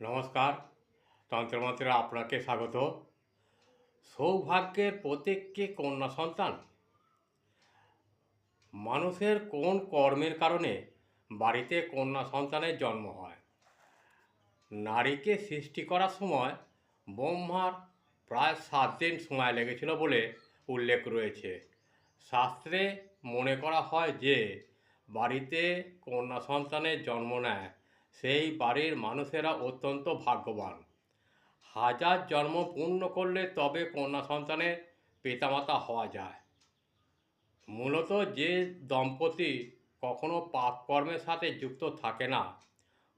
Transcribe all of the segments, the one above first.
নমস্কার, তন্ত্রমন্ত্রে আপনাকে স্বাগত। সৌভাগ্যের প্রতীক কি কন্যা সন্তান? মানুষের কোন কর্মের কারণে বাড়িতে কন্যা সন্তানের জন্ম হয়? নারীকে সৃষ্টি করার সময় ব্রহ্মার প্রায় 7 দিন সময় লেগেছিল বলে উল্লেখ রয়েছে। শাস্ত্রে মনে করা হয় যে বাড়িতে কন্যা সন্তানের জন্ম নেয় সেই বাড়ির মানুষেরা অত্যন্ত ভাগ্যবান। হাজার জন্ম পূর্ণ করলে তবে কন্যা সন্তানের পিতামাতা হওয়া যায়। মূলত যে দম্পতি কখনো পাপ কর্মের সাথে যুক্ত থাকে না,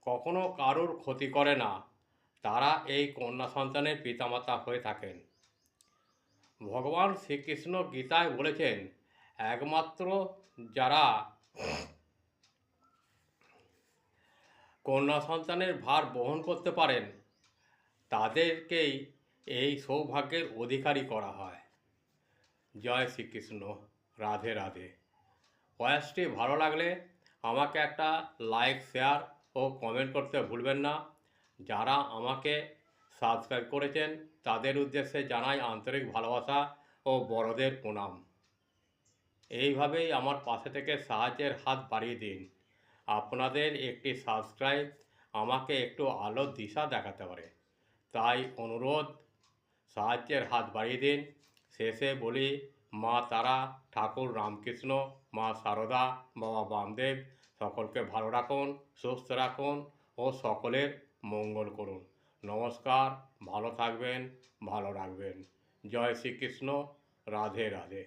কখনো কারুর ক্ষতি করে না, তারা এই কন্যা সন্তানের পিতামাতা হয়ে থাকেন। ভগবান শ্রীকৃষ্ণ গীতায় বলেছেন, একমাত্র যারা কন্যা সন্তানের ভার বহন করতে পারেন তাদেরকেই এই সৌভাগ্যের অধিকারী করা হয়। জয় শ্রীকৃষ্ণ, রাধে রাধে। ভয়েসটি ভালো লাগলে আমাকে একটা লাইক, শেয়ার ও কমেন্ট করতে ভুলবেন না। যারা আমাকে সাবস্ক্রাইব করেছেন তাদের উদ্দেশ্যে জানাই আন্তরিক ভালোবাসা ও বড়দের প্রণাম। এইভাবেই আমার পাশে থেকে সাহায্যের হাত বাড়িয়ে দিন। আপনাদের একটি সাবস্ক্রাইব আমাকে একটু আলোর দিশা দেখাতে পারে, তাই অনুরোধ, সাহায্যের হাত বাড়িয়ে দিন। শেষে বলি, মা তারা, ঠাকুর রামকৃষ্ণ, মা সারদা, বাবা বামদেব সকলকে ভালো রাখুন, সুস্থ রাখুন ও সকলের মঙ্গল করুন। নমস্কার, ভালো থাকবেন, ভালো রাখবেন। জয় শ্রীকৃষ্ণ, রাধে রাধে।